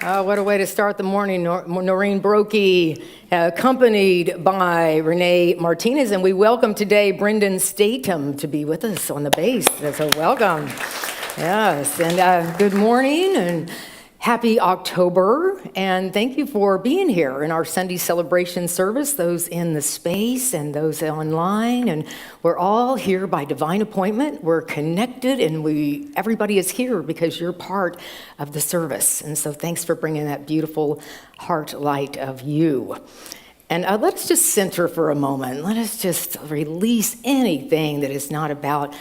What a way to start the morning. Noreen, Brooke, accompanied by Rene, Martinez, and we welcome today Brendan Statom to be with us on the bass. So welcome. Yes, and good morning and happy October, and thank you for being here in our Sunday celebration service, those in the space and those online, and we're all here by divine appointment. We're connected, and everybody is here because you're part of the service, and so thanks for bringing that beautiful heart light of you. And let's just center for a moment. Let us just release anything that is not about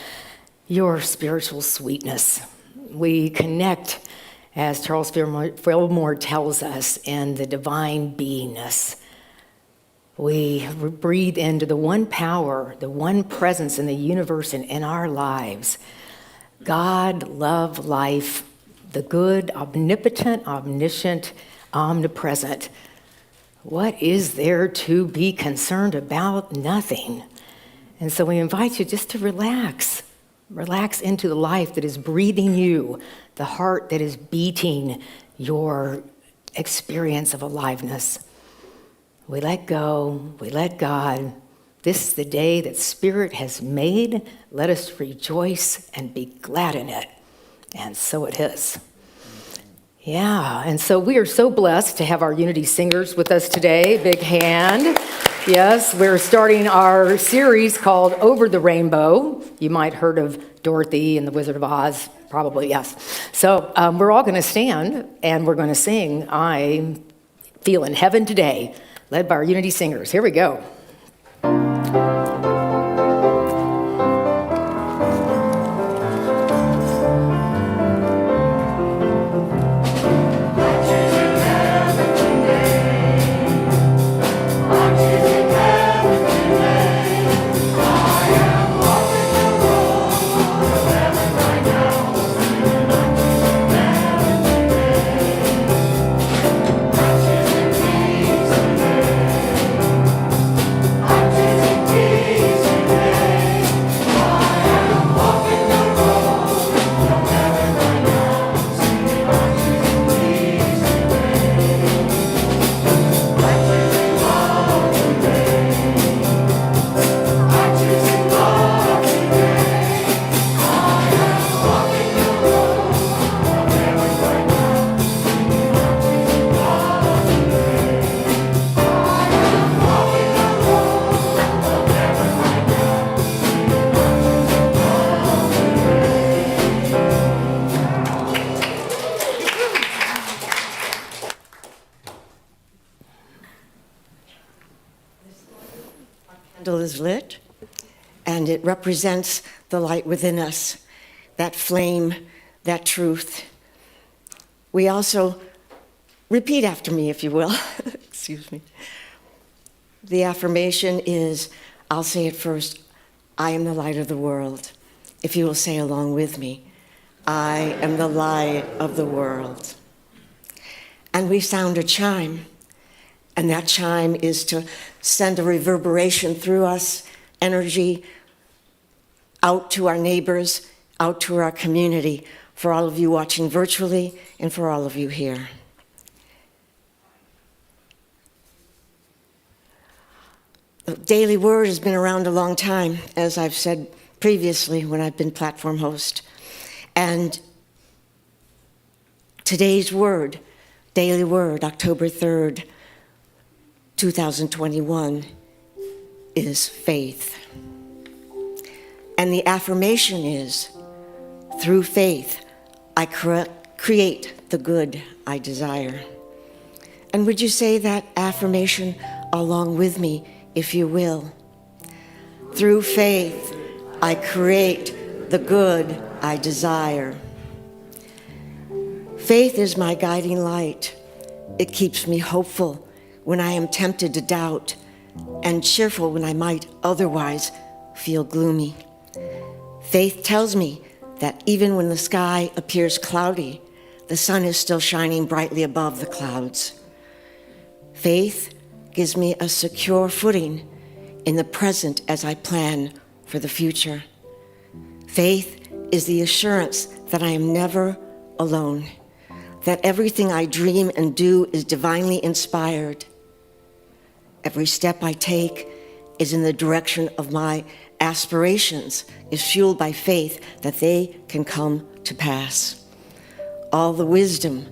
your spiritual sweetness. We connect, as Charles Fillmore tells us, in the divine beingness. We breathe into the one power, the one presence in the universe and in our lives. God, love, life, the good, omnipotent, omniscient, omnipresent. What is there to be concerned about? Nothing. And so we invite you just to relax. Relax into the life that is breathing you, the heart that is beating your experience of aliveness. We let go, we let God. This is the day that Spirit has made. Let us rejoice and be glad in it. And so it is. Yeah, and so we are so blessed to have our Unity singers with us today. Big hand. Yes, we're starting our series called Over the Rainbow. You might have heard of Dorothy and the Wizard of Oz, probably, yes. So we're all going to stand and we're going to sing I Feel in Heaven Today, led by our Unity singers. Here we go. Is lit, and it represents the light within us, that flame, that truth. We also repeat after me, if you will. Excuse me. The affirmation is, I'll say it first, I am the light of the world. If you will say along with me, I am the light of the world. And we sound a chime. And that chime is to send a reverberation through us, energy out to our neighbors, out to our community, for all of you watching virtually and for all of you here. The Daily Word has been around a long time, as I've said previously when I've been platform host. And today's word, Daily Word, October 3rd, 2021, is faith. And the affirmation is, through faith, I create the good I desire. And would you say that affirmation along with me, if you will? Through faith, I create the good I desire. Faith is my guiding light. It keeps me hopeful when I am tempted to doubt, and cheerful when I might otherwise feel gloomy. Faith tells me that even when the sky appears cloudy, the sun is still shining brightly above the clouds. Faith gives me a secure footing in the present as I plan for the future. Faith is the assurance that I am never alone, that everything I dream and do is divinely inspired. Every step I take is in the direction of my aspirations, is fueled by faith that they can come to pass. All the wisdom,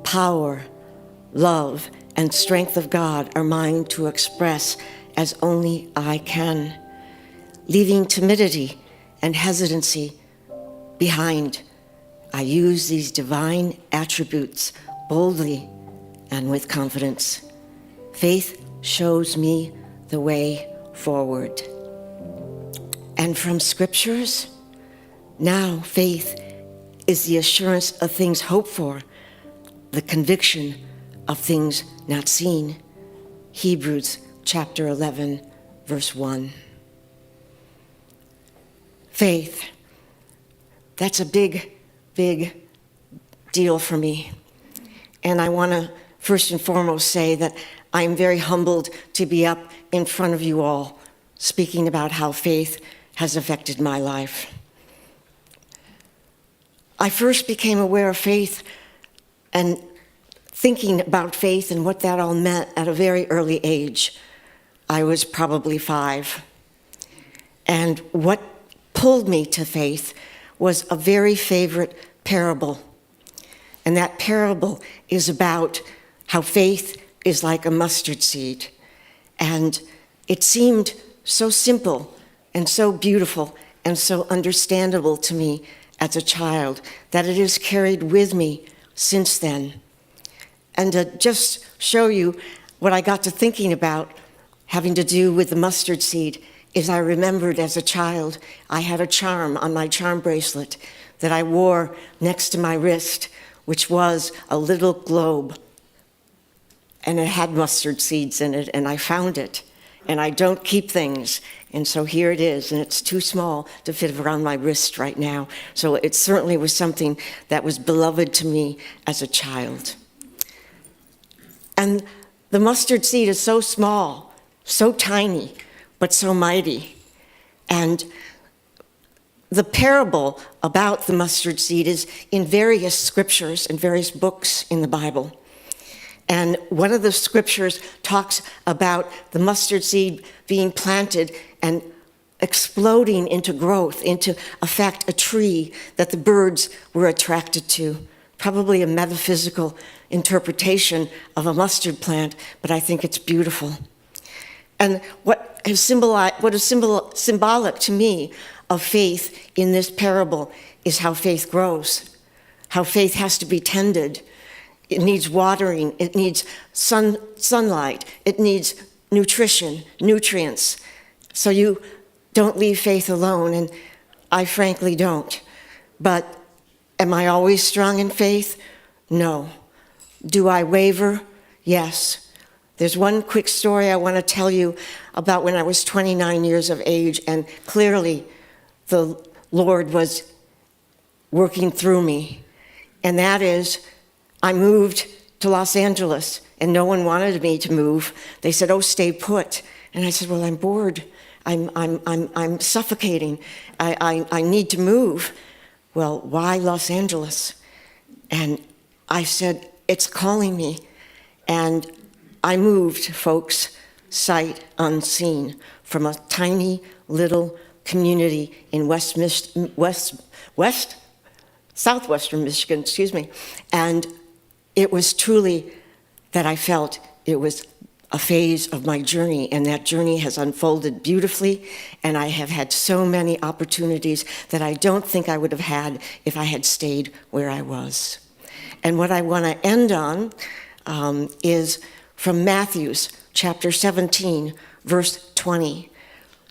power, love, and strength of God are mine to express as only I can, leaving timidity and hesitancy behind. I use these divine attributes boldly and with confidence. Faith shows me the way forward. And from scriptures, now faith is the assurance of things hoped for, the conviction of things not seen. Hebrews chapter 11, verse 1. Faith, that's a big, big deal for me. And I want to first and foremost say that I am very humbled to be up in front of you all speaking about how faith has affected my life. I first became aware of faith and thinking about faith and what that all meant at a very early age. I was probably 5. And what pulled me to faith was a very favorite parable. And that parable is about how faith is like a mustard seed. And it seemed so simple and so beautiful and so understandable to me as a child that it has carried with me since then. And to just show you what I got to thinking about having to do with the mustard seed is I remembered as a child, I had a charm on my charm bracelet that I wore next to my wrist, which was a little globe. And it had mustard seeds in it, and I found it. And I don't keep things, and so here it is, and it's too small to fit around my wrist right now. So it certainly was something that was beloved to me as a child. And the mustard seed is so small, so tiny, but so mighty. And the parable about the mustard seed is in various scriptures and various books in the Bible. And one of the scriptures talks about the mustard seed being planted and exploding into growth, into effect a tree that the birds were attracted to. Probably a metaphysical interpretation of a mustard plant, but I think it's beautiful. And what is symbolic to me of faith in this parable is how faith grows, how faith has to be tended. It needs watering, it needs sunlight, it needs nutrition, nutrients. So you don't leave faith alone, and I frankly don't. But am I always strong in faith? No. Do I waver? Yes. There's one quick story I want to tell you about when I was 29 years of age, and clearly the Lord was working through me. And that is, I moved to Los Angeles, and no one wanted me to move. They said, "Oh, stay put." And I said, "Well, I'm bored. I'm suffocating. I need to move." "Well, why Los Angeles?" And I said, "It's calling me." And I moved, folks, sight unseen, from a tiny little community in southwestern Michigan, and it was truly that I felt it was a phase of my journey, and that journey has unfolded beautifully, and I have had so many opportunities that I don't think I would have had if I had stayed where I was. And what I want to end on is from Matthew chapter 17, verse 20.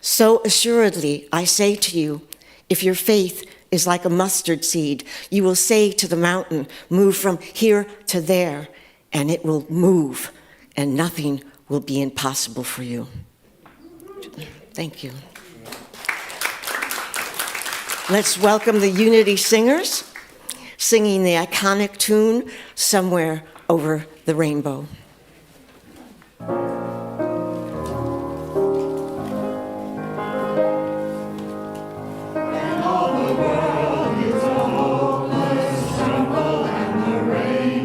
"So assuredly, I say to you, if your faith is like a mustard seed, you will say to the mountain, 'Move from here to there,' and it will move, and nothing will be impossible for you." Thank you. Let's welcome the Unity Singers, singing the iconic tune, "Somewhere Over the Rainbow." All the world is a hopeless jungle, and the rain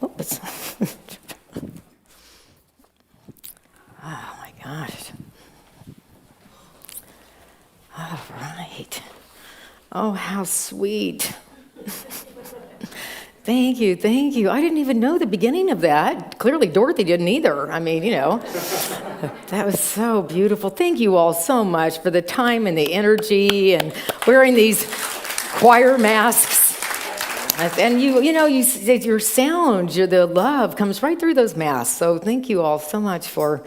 Oops. Oh my gosh. All right. Oh, how sweet. Thank you, thank you. I didn't even know the beginning of that. Clearly, Dorothy didn't either. I mean, that was so beautiful. Thank you all so much for the time and the energy and wearing these choir masks. And your sound, the love comes right through those masks. So thank you all so much for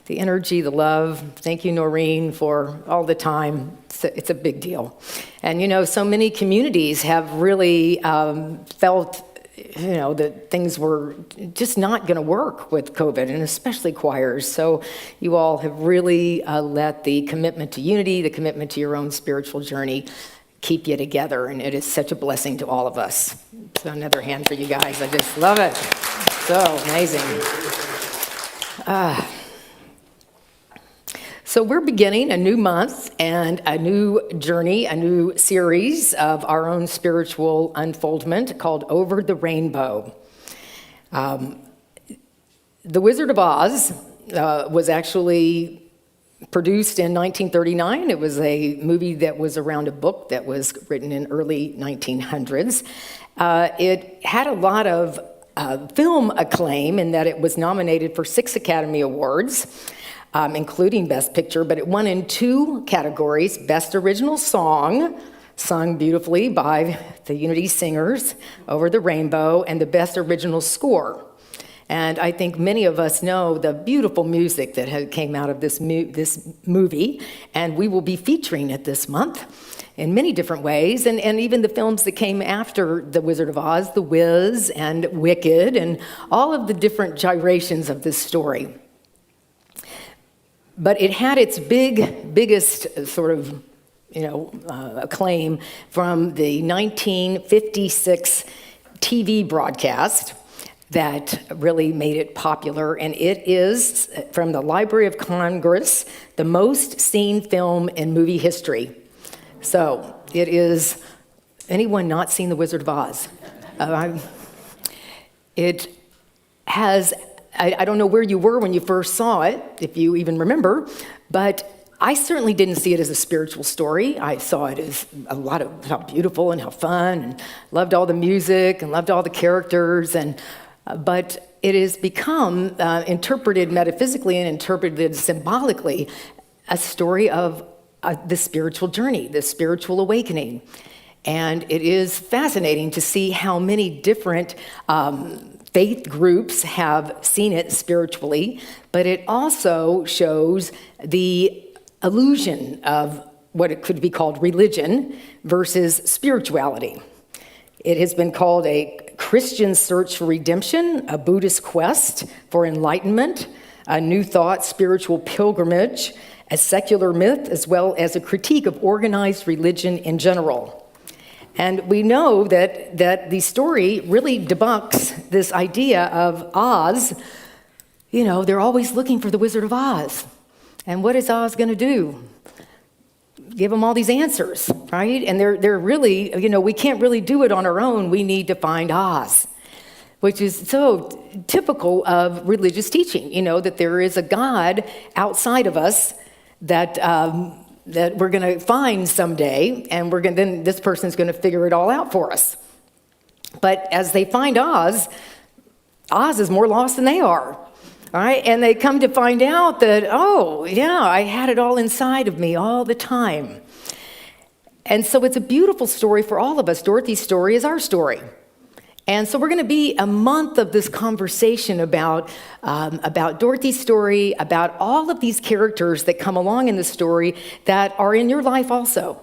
the energy, the love. Thank you, Noreen, for all the time. It's a big deal. And, so many communities have really felt, that things were just not going to work with COVID, and especially choirs. So you all have really let the commitment to unity, the commitment to your own spiritual journey keep you together, and it is such a blessing to all of us. So another hand for you guys. I just love it. So amazing. So we're beginning a new month and a new journey, a new series of our own spiritual unfoldment called Over the Rainbow. The Wizard of Oz was actually produced in 1939. It was a movie that was around a book that was written in early 1900s. It had a lot of film acclaim in that it was nominated for 6 Academy Awards. Including Best Picture, but it won in 2 categories: Best Original Song, sung beautifully by the Unity Singers, Over the Rainbow, and the Best Original Score. And I think many of us know the beautiful music that came out of this movie, and we will be featuring it this month in many different ways, and even the films that came after The Wizard of Oz, The Wiz, and Wicked, and all of the different gyrations of this story. But it had its biggest sort of, acclaim from the 1956 TV broadcast that really made it popular. And it is, from the Library of Congress, the most seen film in movie history. So it is, anyone not seen The Wizard of Oz? It has... I don't know where you were when you first saw it, if you even remember, but I certainly didn't see it as a spiritual story. I saw it as a lot of how beautiful and how fun, and loved all the music and loved all the characters. But it has become interpreted metaphysically and interpreted symbolically a story of the spiritual journey, the spiritual awakening. And it is fascinating to see how many different faith groups have seen it spiritually, but it also shows the illusion of what it could be called religion versus spirituality. It has been called a Christian search for redemption, a Buddhist quest for enlightenment, a New Thought spiritual pilgrimage, a secular myth, as well as a critique of organized religion in general. And we know that the story really debunks this idea of Oz. They're always looking for the Wizard of Oz. And what is Oz going to do? Give them all these answers, right? And they're really, we can't really do it on our own. We need to find Oz, which is so typical of religious teaching, that there is a God outside of us that we're going to find someday, and then this person's going to figure it all out for us. But as they find Oz is more lost than they are, all right? And they come to find out that, oh, yeah, I had it all inside of me all the time. And so it's a beautiful story for all of us. Dorothy's story is our story. And so we're going to be a month of this conversation about Dorothy's story, about all of these characters that come along in the story that are in your life also.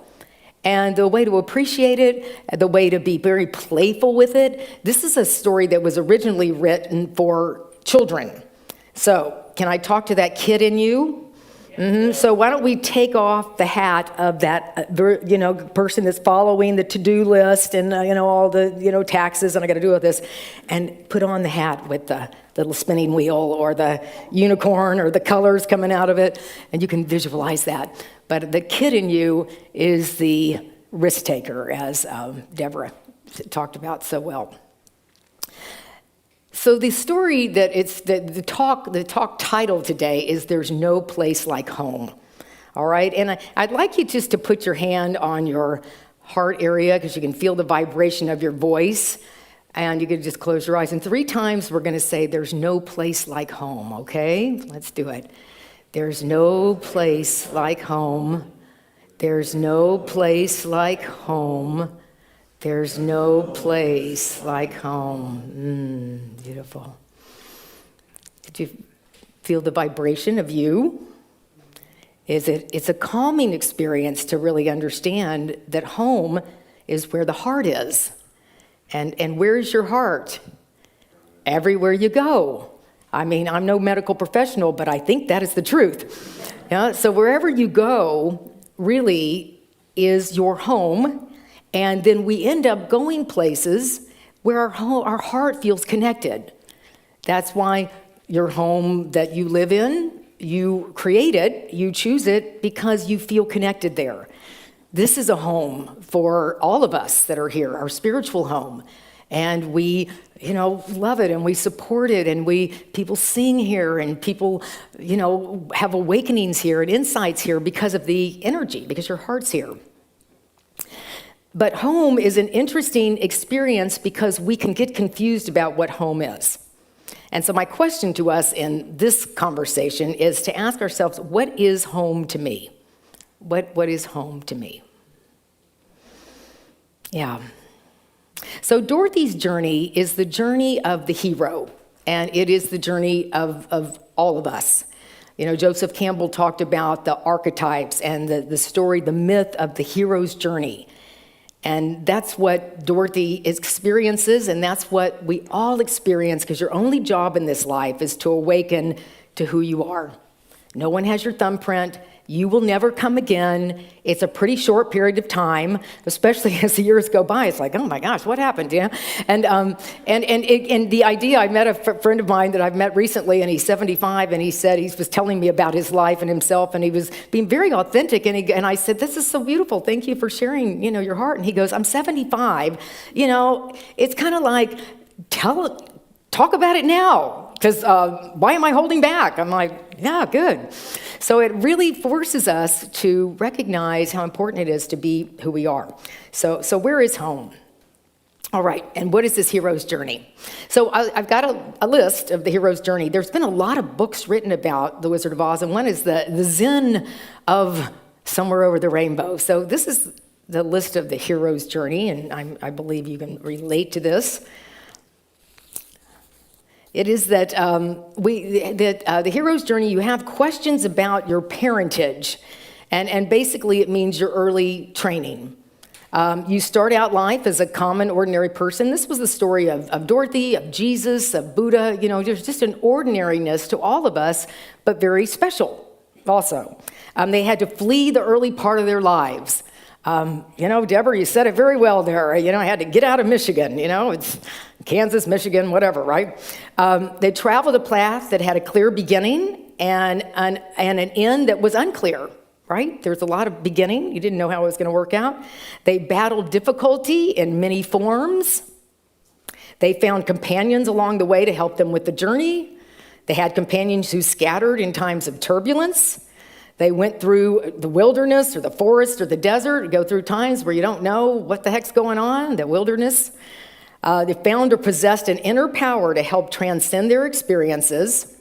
And the way to appreciate it, the way to be very playful with it. This is a story that was originally written for children. So can I talk to that kid in you? Mm-hmm. So why don't we take off the hat of that, person that's following the to-do list and, all the, taxes, and I got to do with this, and put on the hat with the little spinning wheel or the unicorn or the colors coming out of it, and you can visualize that. But the kid in you is the risk taker, as Deborah talked about so well. So the story that the talk title today is "There's No Place Like Home." All right, and I'd like you just to put your hand on your heart area because you can feel the vibration of your voice, and you can just close your eyes. And 3 times we're going to say, "There's no place like home." Okay, let's do it. There's no place like home. There's no place like home. There's no place like home. Beautiful. Did you feel the vibration of you? It's a calming experience to really understand that home is where the heart is. And where's your heart? Everywhere you go. I mean, I'm no medical professional, but I think that is the truth. Yeah? So wherever you go really is your home. And then we end up going places where our heart feels connected. That's why your home that you live in, you create it, you choose it because you feel connected there. This is a home for all of us that are here, our spiritual home. And we, love it and we support it and people sing here and people, have awakenings here and insights here because of the energy, because your heart's here. But home is an interesting experience because we can get confused about what home is. And so my question to us in this conversation is to ask ourselves, what is home to me? What is home to me? Yeah. So Dorothy's journey is the journey of the hero, and it is the journey of all of us. Joseph Campbell talked about the archetypes and the story, the myth of the hero's journey. And that's what Dorothy experiences, and that's what we all experience, because your only job in this life is to awaken to who you are. No one has your thumbprint. You will never come again. It's a pretty short period of time, especially as the years go by. It's like, oh my gosh, what happened? Yeah, and the idea. I met a friend of mine that I've met recently, and he's 75, and he said he was telling me about his life and himself, and he was being very authentic. And I said, this is so beautiful. Thank you for sharing, your heart. And he goes, I'm 75. It's kind of like talk about it now, because why am I holding back? I'm like, yeah, good. So it really forces us to recognize how important it is to be who we are. So where is home? All right, and what is this hero's journey? So I've got a list of the hero's journey. There's been a lot of books written about the Wizard of Oz, and one is the Zen of Somewhere Over the Rainbow. So this is the list of the hero's journey, and I believe you can relate to this. It is that the hero's journey, you have questions about your parentage, and basically it means your early training. You start out life as a common, ordinary person. This was the story of Dorothy, of Jesus, of Buddha. There's just an ordinariness to all of us, but very special also. They had to flee the early part of their lives. Deborah, you said it very well there. I had to get out of Michigan. It's Kansas, Michigan, whatever, right? They traveled a path that had a clear beginning and an end that was unclear, right? There's a lot of beginning. You didn't know how it was going to work out. They battled difficulty in many forms. They found companions along the way to help them with the journey. They had companions who scattered in times of turbulence. They went through the wilderness or the forest or the desert, go through times where you don't know what the heck's going on, the wilderness. They found or possessed an inner power to help transcend their experiences.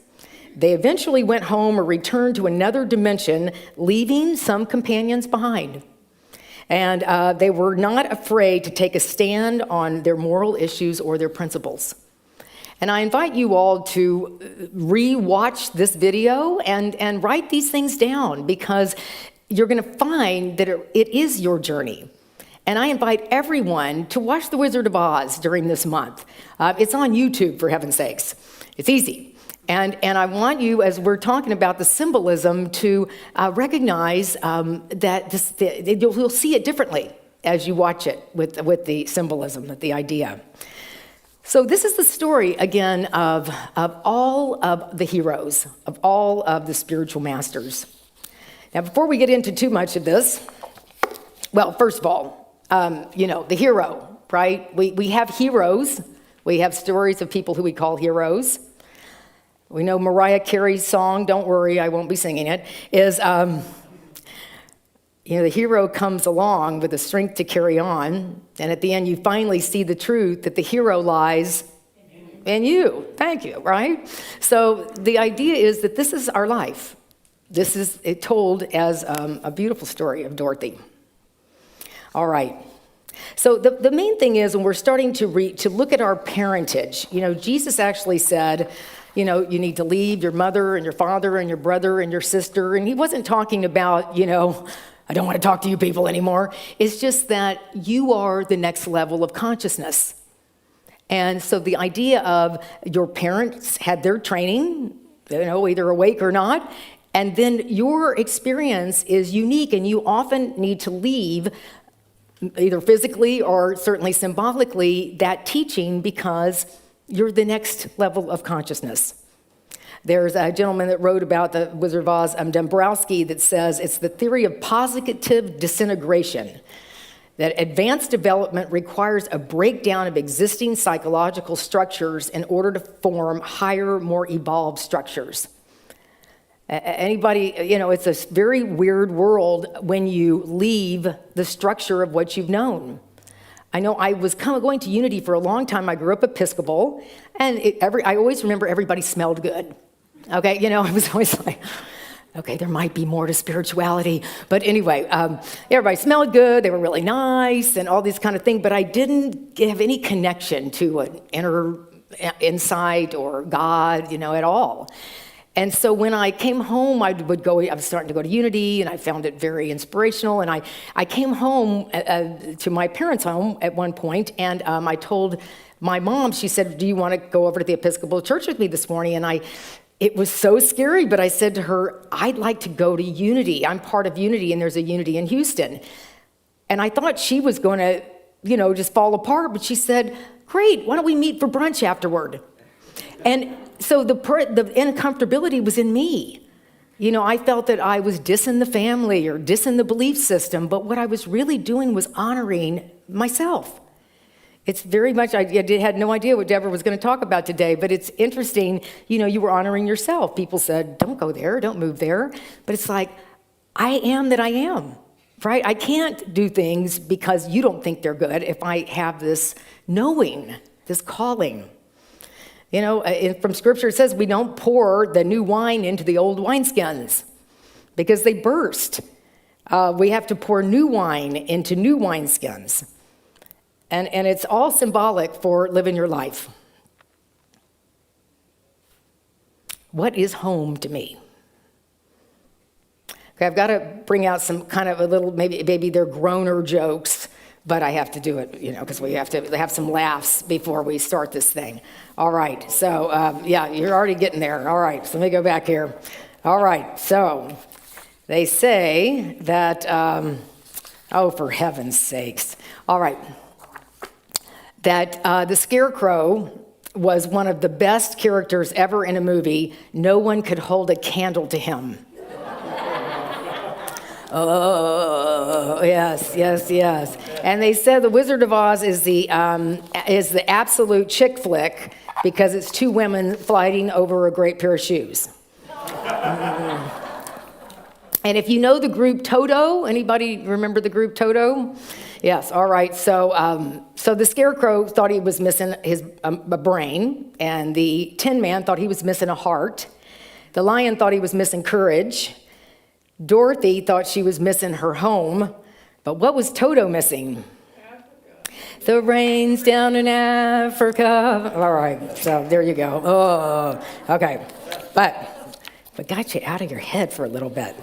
They eventually went home or returned to another dimension, leaving some companions behind. And they were not afraid to take a stand on their moral issues or their principles. And I invite you all to re-watch this video and write these things down, because you're going to find that it is your journey. And I invite everyone to watch The Wizard of Oz during this month. It's on YouTube, for heaven's sakes. It's easy. And I want you, as we're talking about the symbolism, to recognize that you'll see it differently as you watch it with the symbolism, with the idea. So this is the story, again, of all of the heroes, of all of the spiritual masters. Now, before we get into too much of this, well, first of all, the hero, right? We have heroes. We have stories of people who we call heroes. We know Mariah Carey's song, Don't Worry, I Won't Be Singing It, is, the hero comes along with the strength to carry on, and at the end you finally see the truth that the hero lies in you. Thank you, right? So the idea is that this is our life. This is told as a beautiful story of Dorothy. All right. So the main thing is when we're starting to look at our parentage, Jesus actually said, you need to leave your mother and your father and your brother and your sister. And he wasn't talking about, I don't want to talk to you people anymore. It's just that you are the next level of consciousness. And so the idea of your parents had their training, either awake or not, and then your experience is unique and you often need to leave either physically or certainly symbolically that teaching because you're the next level of consciousness. There's a gentleman that wrote about the Wizard of Oz, Dombrowski, that says it's the theory of positive disintegration, that advanced development requires a breakdown of existing psychological structures in order to form higher, more evolved structures. Anybody, it's a very weird world when you leave the structure of what you've known. I know I was going to Unity for a long time. I grew up Episcopal, and I always remember everybody smelled good. Okay, I was always like, okay, there might be more to spirituality. But anyway, everybody smelled good. They were really nice and all this kind of thing. But I didn't have any connection to an inner insight or God, at all. And so when I came home, I was starting to go to Unity, and I found it very inspirational. And I came home to my parents' home at one point, and I told my mom, she said, do you want to go over to the Episcopal Church with me this morning? And it was so scary, but I said to her, I'd like to go to Unity. I'm part of Unity, and there's a Unity in Houston. And I thought she was going to, just fall apart, but she said, great, why don't we meet for brunch afterward? And so the uncomfortability was in me. I felt that I was dissing the family or dissing the belief system, but what I was really doing was honoring myself. It's very much, I had no idea what Deborah was going to talk about today, but it's interesting, you were honoring yourself. People said, don't go there, don't move there. But it's like, I am that I am, right? I can't do things because you don't think they're good if I have this knowing, this calling. From Scripture, it says we don't pour the new wine into the old wineskins because they burst. We have to pour new wine into new wineskins. And it's all symbolic for living your life. What is home to me? Okay, I've got to bring out some kind of a little, maybe they're groaner jokes, but I have to do it, because we have to have some laughs before we start this thing. All right, so you're already getting there. All right, so let me go back here. All right, so they say that, for heaven's sakes. All right, that the Scarecrow was one of the best characters ever in a movie. No one could hold a candle to him. Oh, yes. And they said The Wizard of Oz is the absolute chick flick because it's two women fighting over a great pair of shoes. And if you know the group Toto, anybody remember the group Toto? Yes, all right. So the Scarecrow thought he was missing a brain, and the Tin Man thought he was missing a heart. The Lion thought he was missing courage. Dorothy thought she was missing her home, but what was Toto missing? Africa. The rain's down in Africa. All right, so there you go. Oh, okay. But got you out of your head for a little bit.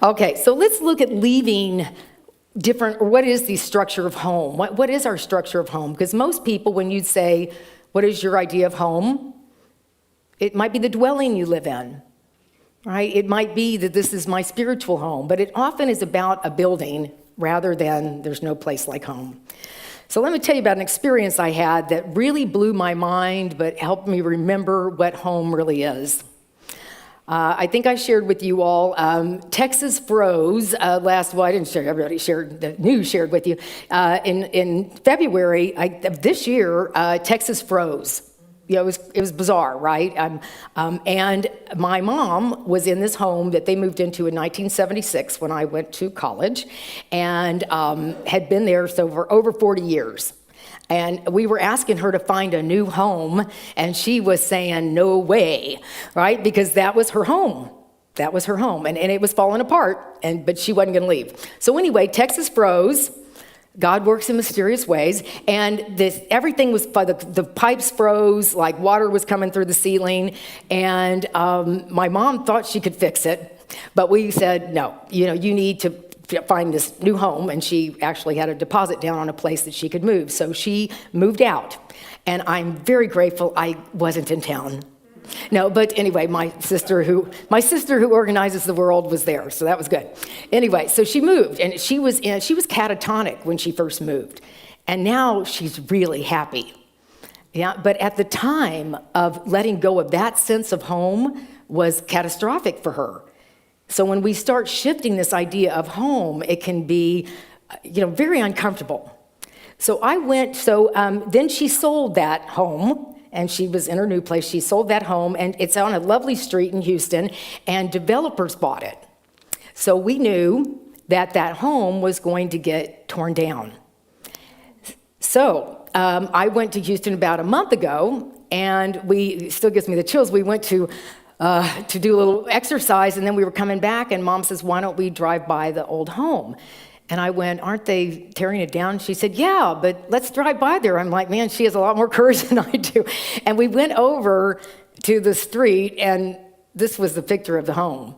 Okay, so let's look at leaving different, or what is the structure of home? What is our structure of home? Because most people, when you say, what is your idea of home? It might be the dwelling you live in. Right? It might be that this is my spiritual home, but it often is about a building rather than there's no place like home. So let me tell you about an experience I had that really blew my mind, but helped me remember what home really is. I think I shared with you all, Texas froze well, I didn't share, everybody shared, the news shared with you. In February of this year, Texas froze. It was bizarre, right? And my mom was in this home that they moved into in 1976 when I went to college, and had been there for over 40 years. And we were asking her to find a new home, and she was saying, no way, right? Because that was her home. That was her home, and it was falling apart, but she wasn't going to leave. So anyway, Texas froze. God works in mysterious ways, and everything was, the pipes froze, like water was coming through the ceiling, and my mom thought she could fix it, but we said, no, you need to find this new home, and she actually had a deposit down on a place that she could move. So she moved out, and I'm very grateful I wasn't in town. No, but anyway, my sister who organizes the world was there, so that was good. Anyway, so she moved, and she was catatonic when she first moved, and now she's really happy. Yeah, but at the time of letting go of that sense of home was catastrophic for her. So when we start shifting this idea of home, it can be, very uncomfortable. So then she sold that home, and she was in her new place. She sold that home, and it's on a lovely street in Houston, and developers bought it. So we knew that home was going to get torn down. So I went to Houston about a month ago, and it still gives me the chills. We went to do a little exercise, and then we were coming back, and Mom says, why don't we drive by the old home? And I went, aren't they tearing it down? She said, yeah, but let's drive by there. I'm like, man, she has a lot more courage than I do. And we went over to the street, and this was the picture of the home.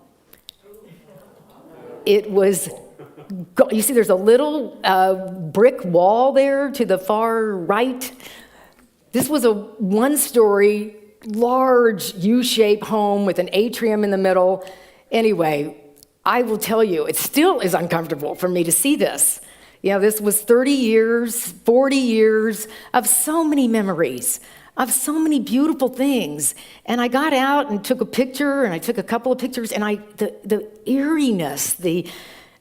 It was, you see, there's a little brick wall there to the far right. This was a one-story, large U-shaped home with an atrium in the middle. Anyway, I will tell you, it still is uncomfortable for me to see this. This was 30 years, 40 years of so many memories, of so many beautiful things. And I got out and took a picture, and I took a couple of pictures, and the eeriness, the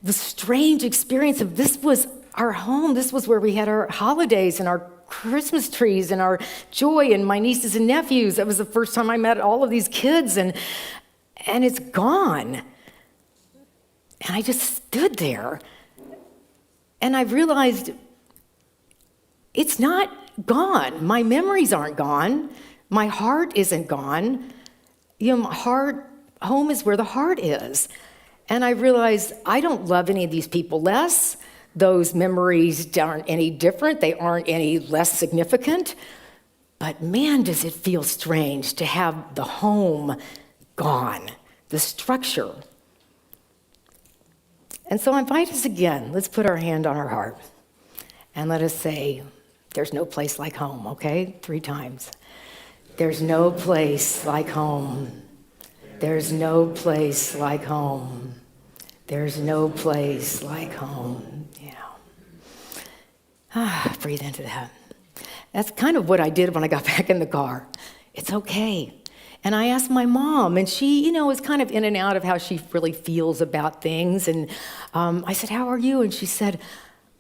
strange experience of this was our home. This was where we had our holidays and our Christmas trees and our joy, and my nieces and nephews. That was the first time I met all of these kids, and it's gone. And I just stood there, and I realized it's not gone. My memories aren't gone. My heart isn't gone. Home is where the heart is. And I realized I don't love any of these people less. Those memories aren't any different. They aren't any less significant. But man, does it feel strange to have the home gone, the structure. And so I invite us again, let's put our hand on our heart and let us say, there's no place like home, okay? 3 times. There's no place like home. There's no place like home. There's no place like home. Breathe into that. That's kind of what I did when I got back in the car. It's okay. And I asked my mom, and she, is kind of in and out of how she really feels about things. And I said, how are you? And she said,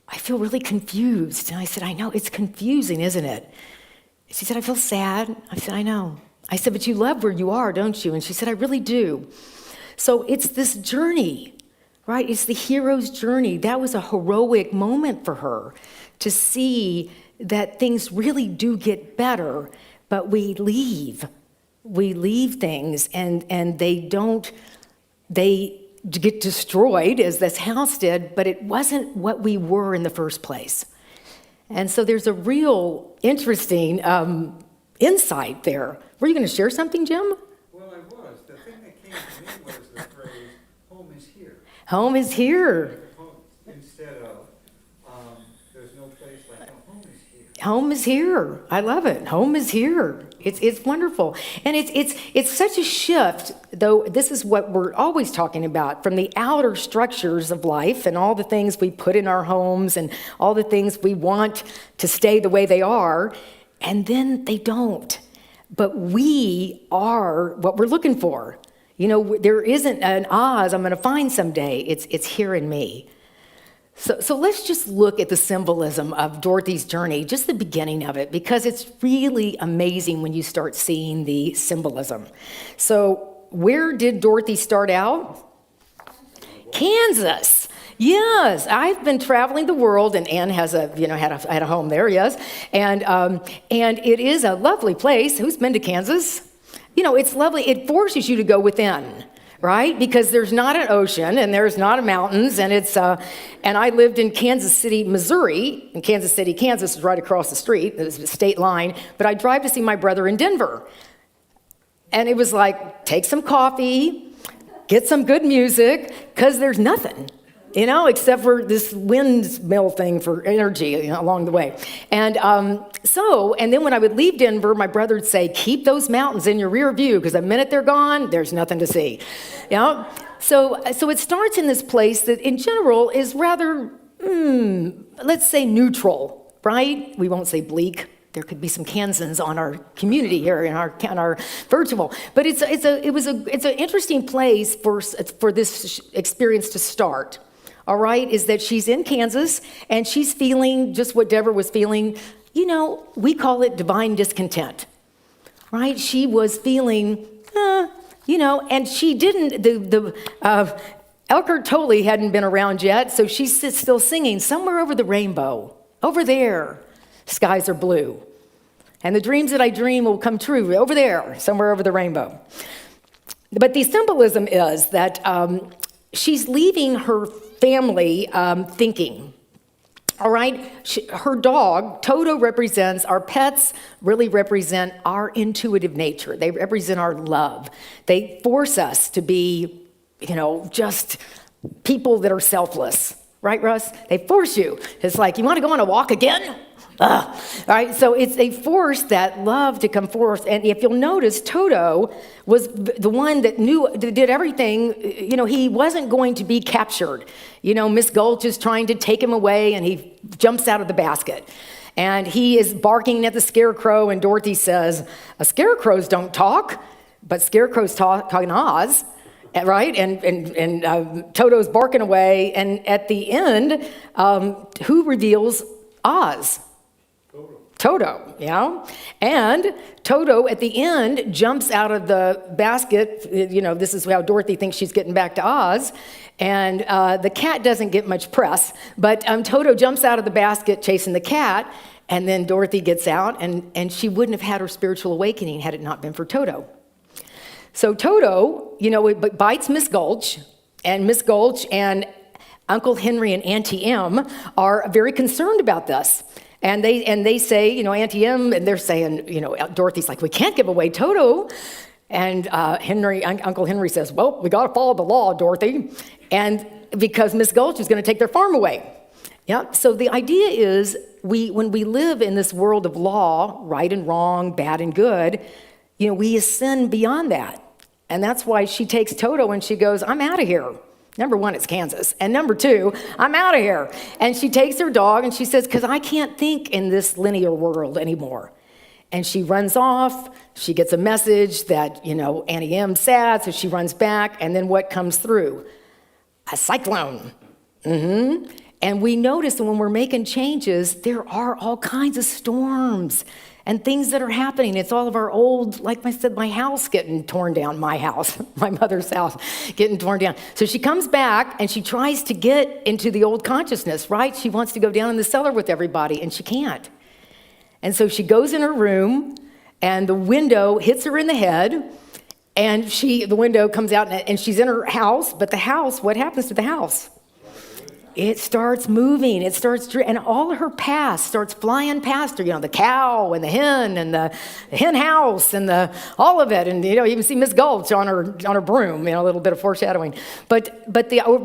I feel really confused. And I said, I know, it's confusing, isn't it? She said, I feel sad. I said, I know. I said, but you love where you are, don't you? And she said, I really do. So it's this journey, right? It's the hero's journey. That was a heroic moment for her to see that things really do get better, but we leave. We leave things, and they get destroyed, as this house did, but it wasn't what we were in the first place. And so there's a real interesting insight there. Were you going to share something, Jim? Well, I was. The thing that came to me was the phrase, home is here. Home is here. Instead of, there's no place like home is here. Home is here. I love it. Home is here. It's wonderful. And it's such a shift, though this is what we're always talking about, from the outer structures of life and all the things we put in our homes and all the things we want to stay the way they are, and then they don't. But we are what we're looking for. There isn't an Oz I'm going to find someday. It's here in me. So let's just look at the symbolism of Dorothy's journey, just the beginning of it, because it's really amazing when you start seeing the symbolism. So where did Dorothy start out? Kansas. Yes, I've been traveling the world, and Anne has had a home there, yes, and it is a lovely place. Who's been to Kansas? It's lovely. It forces you to go within. Right? Because there's not an ocean and there's not mountains, and and I lived in Kansas City, Missouri, and Kansas City, Kansas is right across the street, it's the state line, but I drive to see my brother in Denver. And it was like, take some coffee, get some good music, because there's nothing, except for this windmill thing for energy along the way. And then when I would leave Denver, my brother would say, keep those mountains in your rear view, because the minute they're gone, there's nothing to see. So it starts in this place that in general is rather, let's say neutral, right? We won't say bleak. There could be some Kansans on our community here in our virtual, but it's an interesting place for this experience to start. All right, is that she's in Kansas and she's feeling just what Deborah was feeling. We call it divine discontent, right? She was feeling, and she didn't. Elkert Tolley hadn't been around yet, so she's still singing somewhere over the rainbow. Over there, skies are blue, and the dreams that I dream will come true. Over there, somewhere over the rainbow. But the symbolism is that she's leaving her family thinking. All right, her dog, Toto, represents our pets, really represent our intuitive nature. They represent our love. They force us to be, just people that are selfless. Right, Russ? They force you. It's like, you want to go on a walk again? All right, so they force that love to come forth. And if you'll notice, Toto was the one that did everything. He wasn't going to be captured. Miss Gulch is trying to take him away, and he jumps out of the basket. And he is barking at the scarecrow, and Dorothy says, scarecrows don't talk, but scarecrows talk in Oz. Right? And Toto's barking away, and at the end, who reveals Oz? Toto, And Toto, at the end, jumps out of the basket. This is how Dorothy thinks she's getting back to Oz. And the cat doesn't get much press, but Toto jumps out of the basket chasing the cat, and then Dorothy gets out, and she wouldn't have had her spiritual awakening had it not been for Toto. So Toto, bites Miss Gulch, and Miss Gulch and Uncle Henry and Auntie Em are very concerned about this. And they say, Auntie Em, and they're saying, Dorothy's like, we can't give away Toto. And Uncle Henry says, well, we got to follow the law, Dorothy. And because Miss Gulch is going to take their farm away. Yeah. So the idea is when we live in this world of law, right and wrong, bad and good, we ascend beyond that. And that's why she takes Toto and she goes, I'm out of here. Number one, it's Kansas. And number two, I'm out of here. And she takes her dog and she says, because I can't think in this linear world anymore. And she runs off. She gets a message that, Auntie M's sad, so she runs back. And then what comes through? A cyclone. And we notice that when we're making changes, there are all kinds of storms and things that are happening. It's all of our old, like I said, my house getting torn down, my house, my mother's house getting torn down. So she comes back and she tries to get into the old consciousness, right? She wants to go down in the cellar with everybody and she can't. And so she goes in her room and the window hits her in the head and the window comes out and she's in her house, but the house, what happens to the house? It starts moving, and all of her past starts flying past her, the cow and the hen and the hen house and all of it. And, you can see Miss Gulch on her broom, a little bit of foreshadowing. But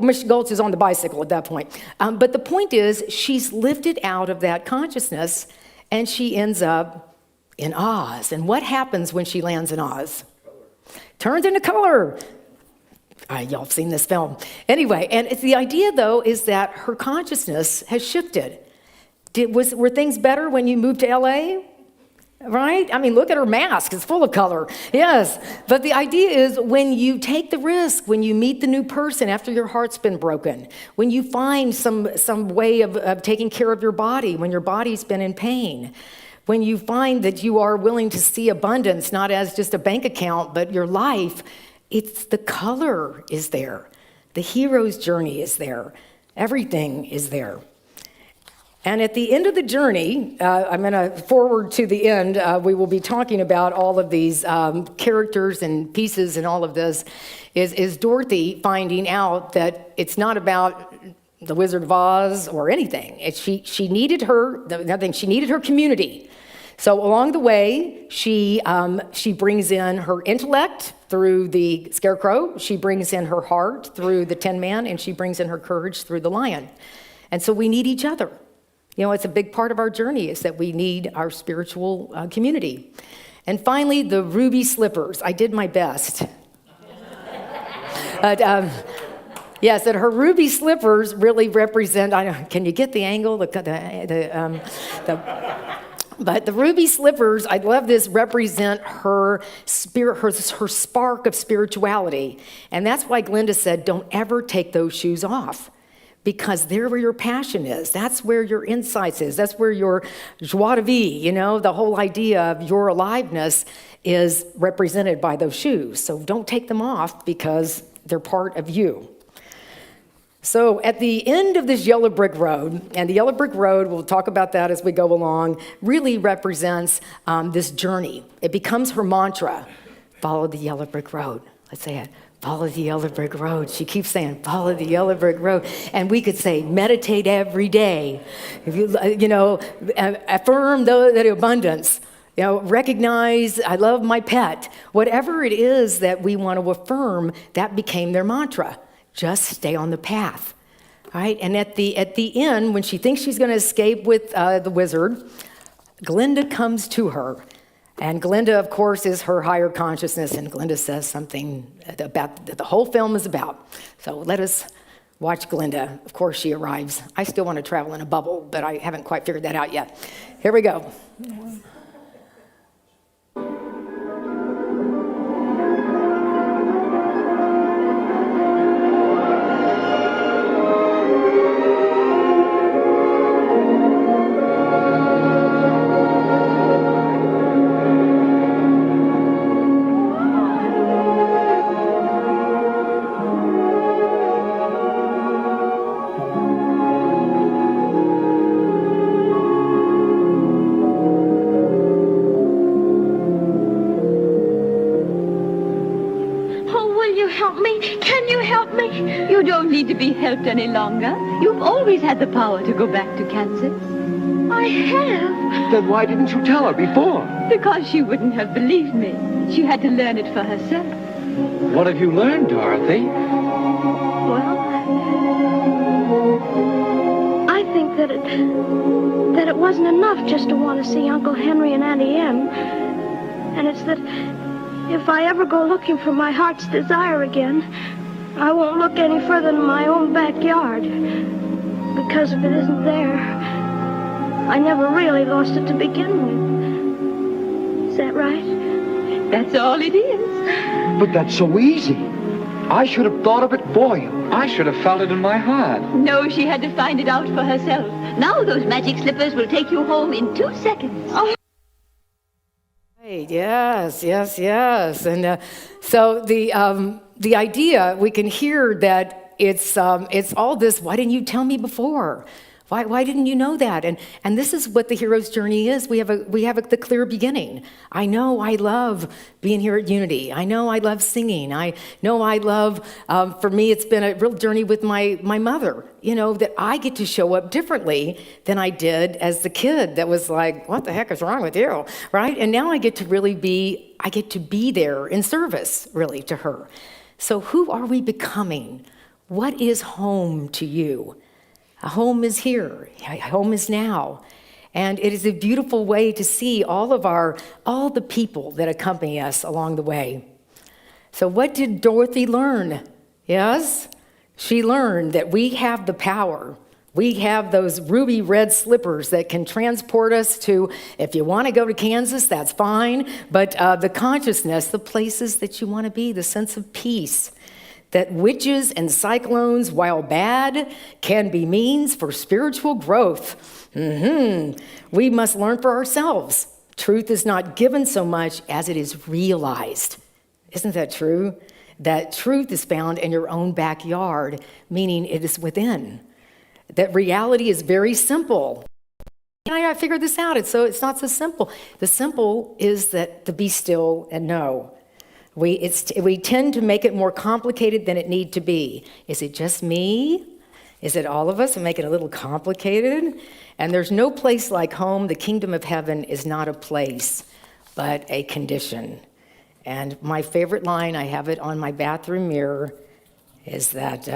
Miss Gulch is on the bicycle at that point. But the point is, she's lifted out of that consciousness and she ends up in Oz. And what happens when she lands in Oz? Turns into color. Y'all have seen this film. Anyway, and the idea, though, is that her consciousness has shifted. Were things better when you moved to L.A.? right? I mean, look at her mask. It's full of color. Yes. But the idea is when you take the risk, when you meet the new person after your heart's been broken, when you find some way of taking care of your body, when your body's been in pain, when you find that you are willing to see abundance, not as just a bank account, but your life, it's the color is there. The hero's journey is there. Everything is there. And at the end of the journey, I'm going to forward to the end. We will be talking about all of these characters and pieces and all of this. Is Dorothy finding out that it's not about the Wizard of Oz or anything. She needed she needed her community. So along the way, she brings in her intellect through the scarecrow. She brings in her heart through the Tin Man, and she brings in her courage through the lion. And so we need each other. You know, it's a big part of our journey is that we need our spiritual community. And finally, the ruby slippers. I did my best. Yes, that her ruby slippers really represent. Can you get the angle? But the ruby slippers, I love this, represent her spirit, her spark of spirituality. And that's why Glenda said, don't ever take those shoes off. Because there where your passion is, that's where your insights is, that's where your joie de vivre, the whole idea of your aliveness is represented by those shoes. So don't take them off because they're part of you. So at the end of this yellow brick road, and the yellow brick road, we'll talk about that as we go along, really represents this journey. It becomes her mantra, follow the yellow brick road. Let's say it. Follow the yellow brick road. She keeps saying, follow the yellow brick road. And we could say, meditate every day. If affirm the abundance. Recognize, I love my pet. Whatever it is that we want to affirm, that became their mantra. Just stay on the path. All right? And at the end, when she thinks she's going to escape with the wizard, Glenda comes to her. And Glenda, of course, is her higher consciousness, and Glenda says something about that the whole film is about. So let us watch Glenda. Of course, she arrives. I still want to travel in a bubble, but I haven't quite figured that out yet. Here we go. Helped any longer. You've always had the power to go back to Kansas. I have. Then why didn't you tell her before? Because she wouldn't have believed me. She had to learn it for herself. What have you learned, Dorothy? Well, I think that it wasn't enough just to want to see Uncle Henry and Auntie Em. And it's that if I ever go looking for my heart's desire again, I won't look any further than my own backyard, because if it isn't there, I never really lost it to begin with. Is that right? That's all it is. But that's so easy. I should have thought of it for you. I should have felt it in my heart. No, she had to find it out for herself. Now those magic slippers will take you home in 2 seconds. Oh. Right, yes. And so the idea, we can hear that it's all this, why didn't you tell me before? Why didn't you know that? And this is what the hero's journey is. We have the clear beginning. I know I love being here at Unity. I know I love singing. I know I love, for me, it's been a real journey with my mother, that I get to show up differently than I did as the kid that was like, what the heck is wrong with you, right? And now I get to be there in service, really, to her. So who are we becoming? What is home to you? A home is here. A home is now. And it is a beautiful way to see all the people that accompany us along the way. So what did Dorothy learn? Yes? She learned that we have the power We have those ruby red slippers that can transport us to, if you want to go to Kansas, that's fine, but the consciousness, the places that you want to be, the sense of peace, that witches and cyclones, while bad, can be means for spiritual growth. We must learn for ourselves. Truth is not given so much as it is realized. Isn't that true? That truth is found in your own backyard, meaning it is within. That reality is very simple. I figured this out. It's not so simple. The simple is that to be still and know. We tend to make it more complicated than it need to be. Is it just me? Is it all of us? And make it a little complicated? And there's no place like home. The kingdom of heaven is not a place, but a condition. And my favorite line, I have it on my bathroom mirror, is that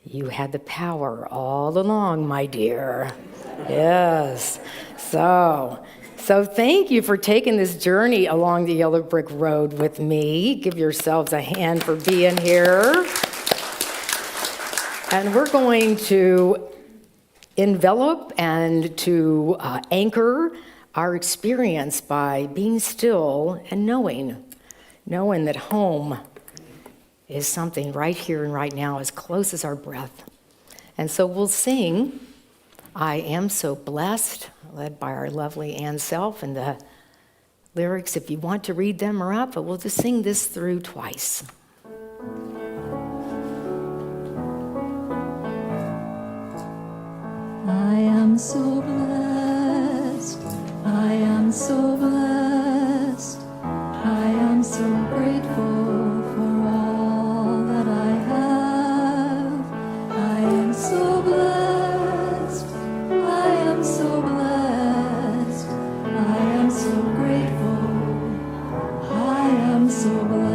you had the power all along, my dear. Yes. So thank you for taking this journey along the yellow brick road with me. Give yourselves a hand for being here. And we're going to envelop and to anchor our experience by being still and knowing that home is something right here and right now, as close as our breath. And so we'll sing, I Am So Blessed, led by our lovely Ann Self, and the lyrics, if you want to read them, are up, but we'll just sing this through twice. I am so blessed, I am so blessed, I am so grateful for all that I have. I am so blessed, I am so blessed, I am so grateful, I am so blessed.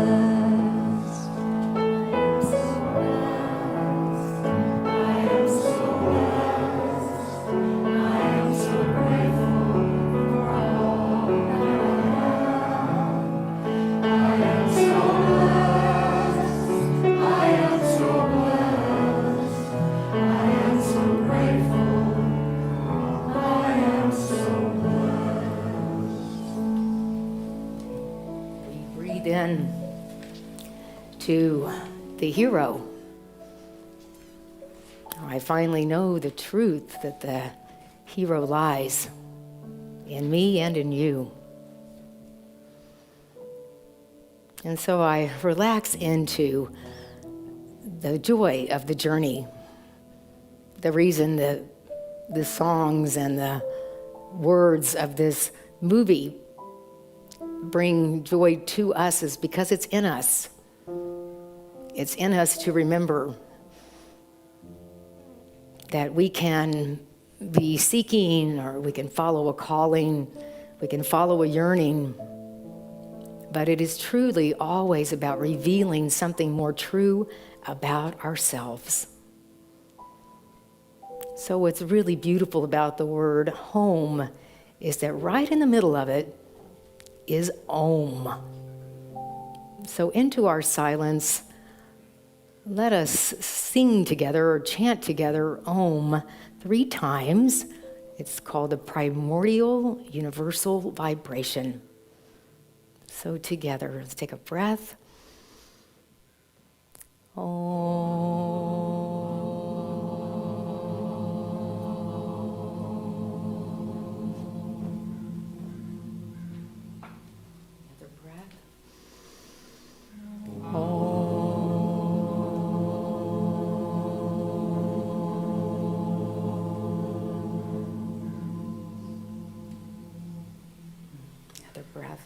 To the hero. I finally know the truth that the hero lies in me and in you. And so I relax into the joy of the journey, the reason that the songs and the words of this movie bring joy to us is because it's in us. It's in us to remember that we can be seeking, or we can follow a calling, we can follow a yearning, but it is truly always about revealing something more true about ourselves. So what's really beautiful about the word home is that right in the middle of it is Om. So into our silence, let us sing together or chant together Om 3 times. It's called the Primordial Universal Vibration. So together, let's take a breath. Om. Another breath. Om. Breath.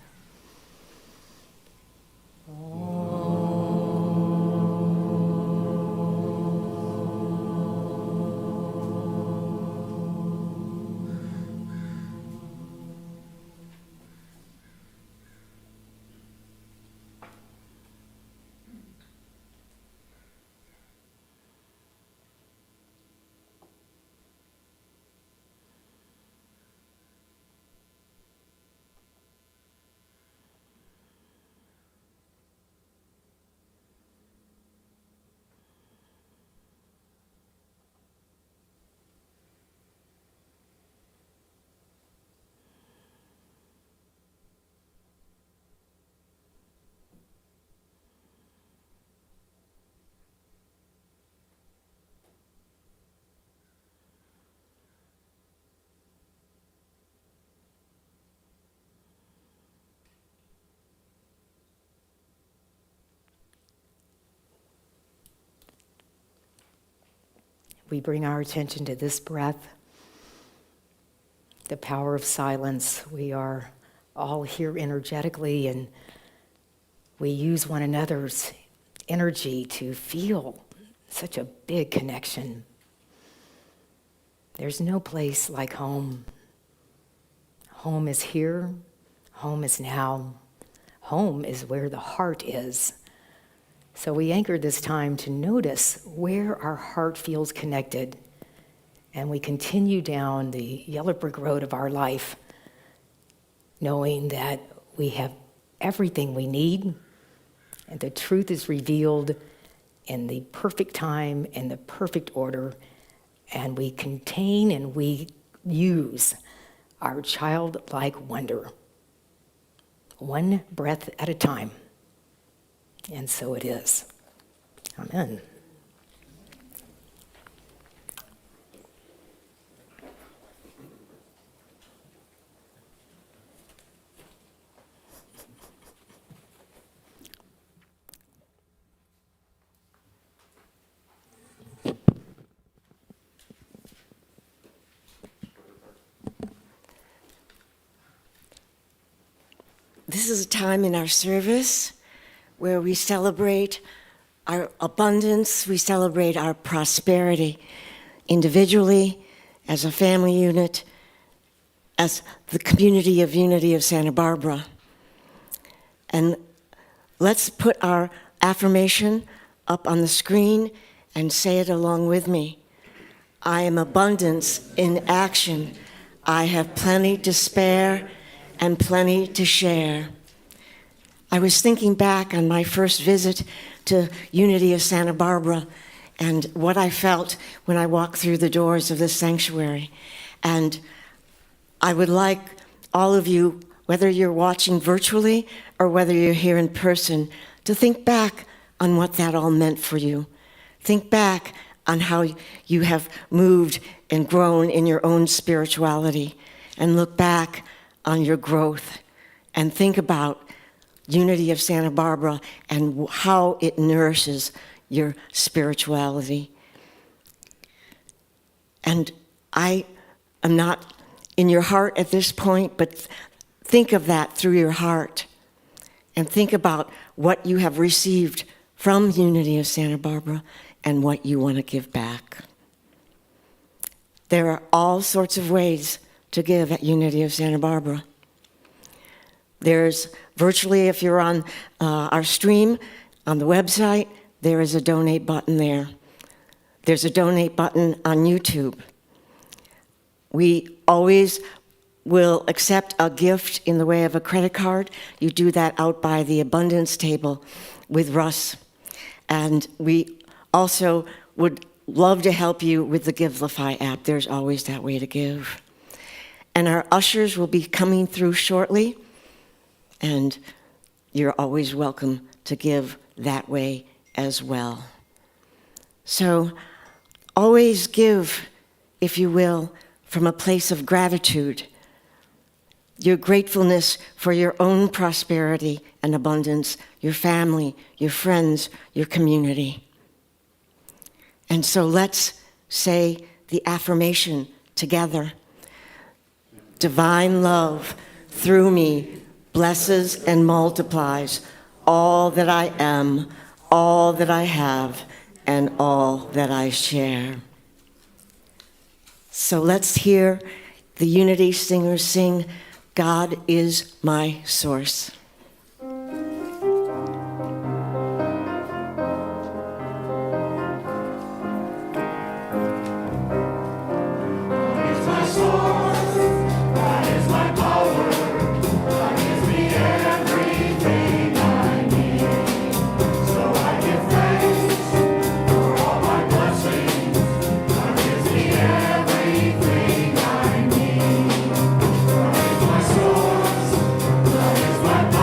we bring our attention to this breath, the power of silence. We are all here energetically, and we use one another's energy to feel such a big connection. There's no place like home. Home is here. Home is now. Home is where the heart is. So we anchor this time to notice where our heart feels connected, and we continue down the yellow brick road of our life, knowing that we have everything we need, and the truth is revealed in the perfect time, in the perfect order, and we contain and we use our childlike wonder, one breath at a time. And so it is. Amen. This is a time in our service where we celebrate our abundance, we celebrate our prosperity, individually, as a family unit, as the community of unity of Santa Barbara. And let's put our affirmation up on the screen and say it along with me. I am abundance in action. I have plenty to spare and plenty to share. I was thinking back on my first visit to Unity of Santa Barbara and what I felt when I walked through the doors of this sanctuary. And I would like all of you, whether you're watching virtually or whether you're here in person, to think back on what that all meant for you. Think back on how you have moved and grown in your own spirituality, and look back on your growth, and think about Unity of Santa Barbara and how it nourishes your spirituality. And I am not in your heart at this point, but think of that through your heart, and think about what you have received from Unity of Santa Barbara and what you want to give back. There are all sorts of ways to give at Unity of Santa Barbara. There's virtually, if you're on our stream on the website, there is a donate button there. There's a donate button on YouTube. We always will accept a gift in the way of a credit card. You do that out by the abundance table with Russ. And we also would love to help you with the Givelify app. There's always that way to give. And our ushers will be coming through shortly, and you're always welcome to give that way as well. So always give, if you will, from a place of gratitude, your gratefulness for your own prosperity and abundance, your family, your friends, your community. And so let's say the affirmation together. Divine love through me blesses and multiplies all that I am, all that I have, and all that I share. So let's hear the Unity singers sing, God is my source. My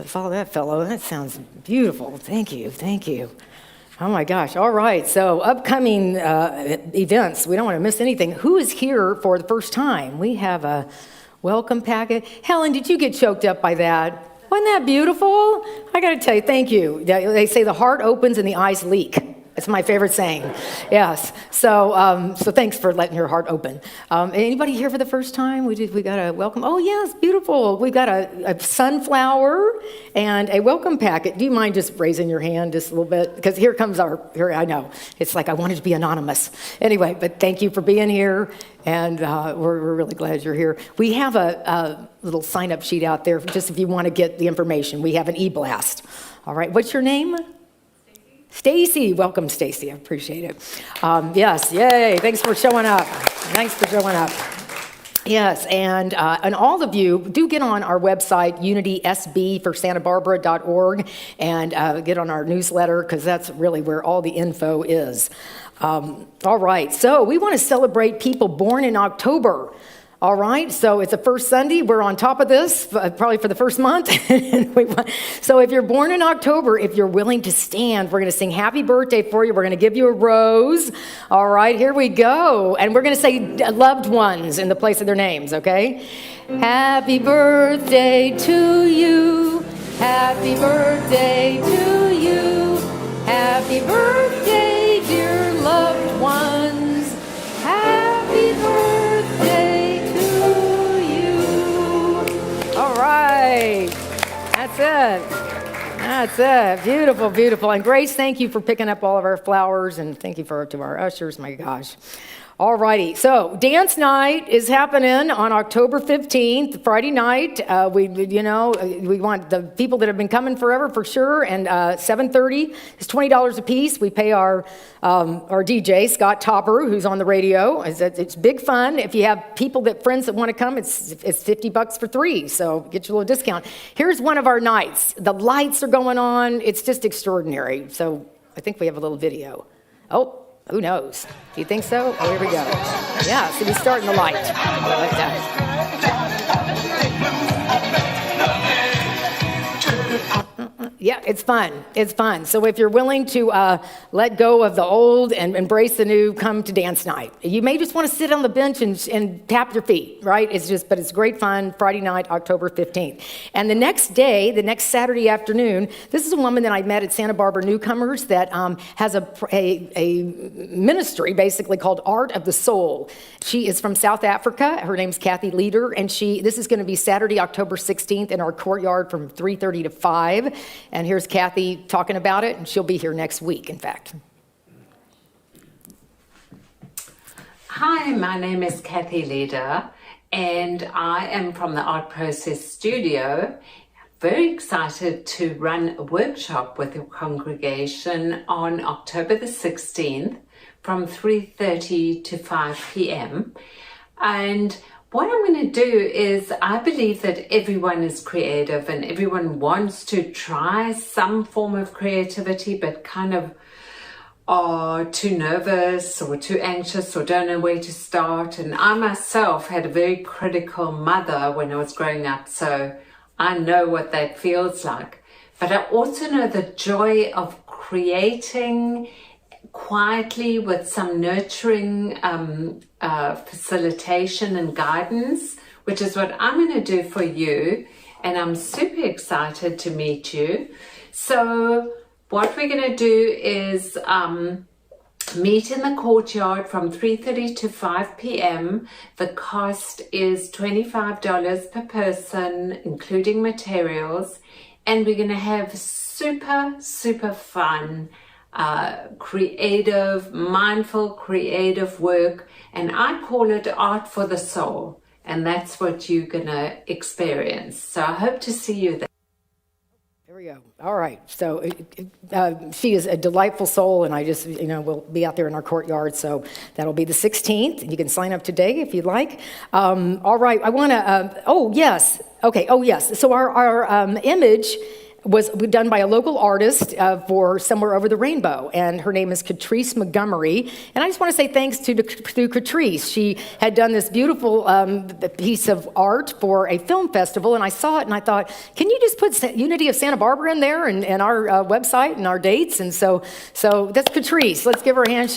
Follow that fellow. That sounds beautiful. Thank you. Thank you. Oh my gosh. All right. So upcoming events. We don't want to miss anything. Who is here for the first time? We have a welcome packet. Helen, did you get choked up by that? Wasn't that beautiful? I got to tell you, thank you. They say the heart opens and the eyes leak. It's my favorite saying. Yes. So thanks for letting your heart open. Anybody here for the first time? We got a welcome. Oh yes, beautiful. We got a sunflower and a welcome packet. Do you mind just raising your hand just a little bit? Because here I know. It's like I wanted to be anonymous. Anyway, but thank you for being here, and we're really glad you're here. We have a little sign-up sheet out there just if you want to get the information. We have an e-blast. All right. What's your name? Stacy, welcome, Stacy. I appreciate it. Yes, yay! Thanks for showing up. Thanks for showing up. Yes, and all of you do get on our website, unitysbforsantabarbara.org, and get on our newsletter because that's really where all the info is. All right, so we want to celebrate people born in October. All right, so it's the first Sunday. We're on top of this, probably for the first month. So if you're born in October, if you're willing to stand, we're going to sing happy birthday for you. We're going to give you a rose. All right, here we go. And we're going to say loved ones in the place of their names, okay? Happy birthday to you. Happy birthday to you. Happy birthday, dear loved ones. Happy birthday to you. All right. That's it. That's it. Beautiful, beautiful. And Grace, thank you for picking up all of our flowers, and thank you to our ushers. My gosh. All righty. So dance night is happening on October 15th, Friday night. We want the people that have been coming forever for sure. And 7:30 is $20 a piece. We pay our DJ Scott Topper, who's on the radio. It's big fun. If you have friends that want to come, it's $50 for 3. So get your little discount. Here's one of our nights. The lights are going on. It's just extraordinary. So I think we have a little video. Oh. Who knows? Do you think so? Oh, here we go. Yeah, so we start in the light. Like that. Yeah, it's fun. It's fun. So if you're willing to let go of the old and embrace the new, come to dance night. You may just want to sit on the bench and tap your feet, right? But it's great fun. Friday night, October 15th. And the next day, the next Saturday afternoon, this is a woman that I met at Santa Barbara Newcomers that has a ministry basically called Art of the Soul. She is from South Africa. Her name's Kathy Leader, and this is going to be Saturday, October 16th in our courtyard from 3:30 to 5. And here's Kathy talking about it, and she'll be here next week, in fact. Hi, my name is Kathy Leader, and I am from the Art Process Studio. Very excited to run a workshop with your congregation on October the 16th from 3:30 to 5 p.m. And what I'm going to do is, I believe that everyone is creative and everyone wants to try some form of creativity, but kind of are too nervous or too anxious or don't know where to start. And I myself had a very critical mother when I was growing up, so I know what that feels like. But I also know the joy of creating quietly with some nurturing facilitation and guidance, which is what I'm going to do for you. And I'm super excited to meet you. So what we're going to do is meet in the courtyard from 3:30 to 5 p.m. The cost is $25 per person, including materials. And we're going to have super, super fun, creative, mindful, creative work. And I call it art for the soul. And that's what you're going to experience. So I hope to see you there. There we go. All right. So she is a delightful soul, and I just, we'll be out there in our courtyard. So that'll be the 16th. You can sign up today if you'd like. All right. I want to, oh, yes. Okay. Oh, yes. So our image was done by a local artist for Somewhere Over the Rainbow, and her name is Catrice Montgomery. And I just want to say thanks to Catrice. She had done this beautiful piece of art for a film festival, and I saw it and I thought, can you just put Unity of Santa Barbara in there and our website and our dates? And so that's Catrice. Let's give her a hand.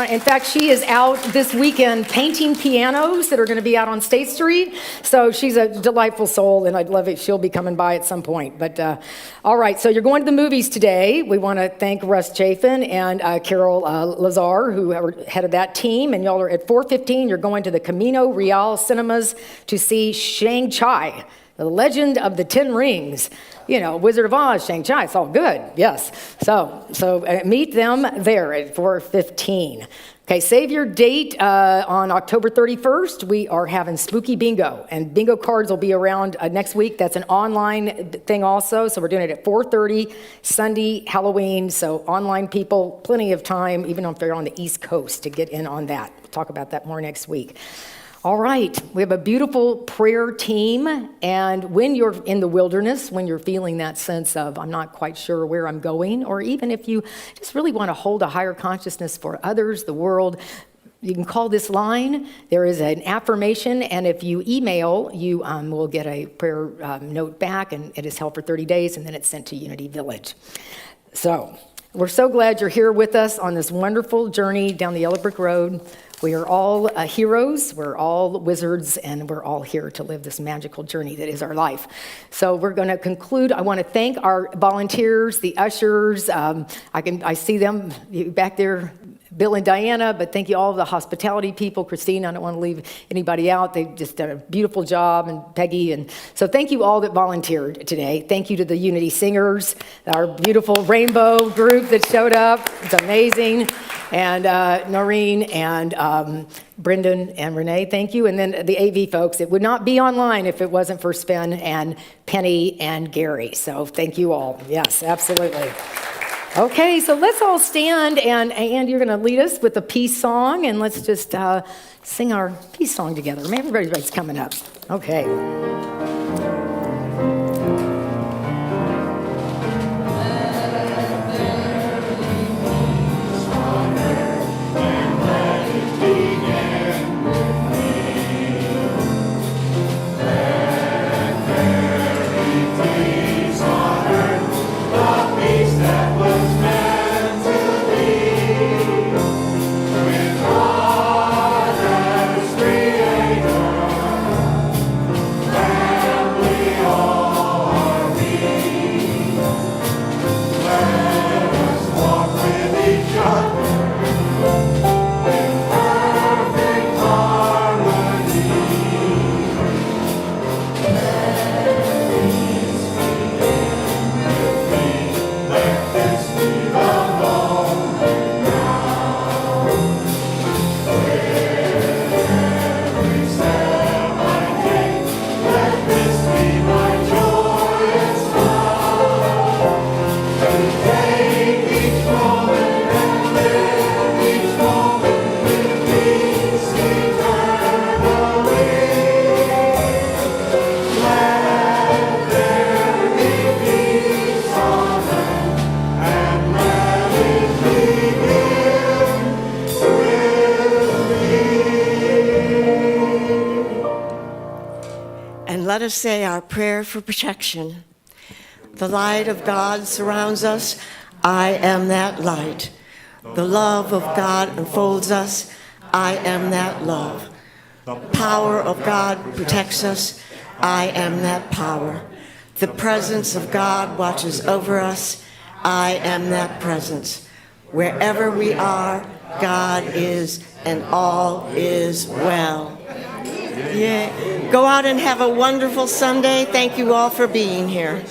In fact, she is out this weekend painting pianos that are going to be out on State Street. So she's a delightful soul, and I'd love it. She'll be coming by at some point. But all right, so you're going to the movies today. We want to thank Russ Chafin and Carol Lazar, who are head of that team. And y'all are at 4:15. You're going to the Camino Real Cinemas to see Shang-Chi, the Legend of the Ten Rings. Wizard of Oz, Shang-Chi, it's all good, yes. So meet them there at 4:15. Okay, save your date on October 31st. We are having Spooky Bingo, and bingo cards will be around next week. That's an online thing also, so we're doing it at 4:30, Sunday, Halloween. So online people, plenty of time, even if they're on the East Coast, to get in on that. We'll talk about that more next week. All right, we have a beautiful prayer team, and when you're in the wilderness, when you're feeling that sense of, I'm not quite sure where I'm going, or even if you just really want to hold a higher consciousness for others, the world, You can call this line. There is an affirmation, and if you email, you will get a prayer note back, and it is held for 30 days, and then it's sent to Unity Village. So we're so glad you're here with us on this wonderful journey down the Yellow Brick Road. We are all heroes, we're all wizards, and we're all here to live this magical journey that is our life. So we're going to conclude. I want to thank our volunteers, the ushers. I see them back there, Bill and Diana, but thank you all the hospitality people. Christine, I don't want to leave anybody out. They just did a beautiful job, and Peggy. And so thank you all that volunteered today. Thank you to the Unity Singers, our beautiful rainbow group that showed up. It's amazing. And Noreen and Brendan and Rene, thank you. And then the AV folks. It would not be online if it wasn't for Spen and Penny and Gary. So thank you all. Yes, absolutely. Okay, so let's all stand, and you're going to lead us with a peace song, and let's just sing our peace song together. Maybe everybody's coming up. Okay. Let us say our prayer for protection. The light of God surrounds us. I am that light. The love of God enfolds us. I am that love. The power of God protects us. I am that power. The presence of God watches over us. I am that presence. Wherever we are, God is, and all is well. Yeah. Go out and have a wonderful Sunday. Thank you all for being here.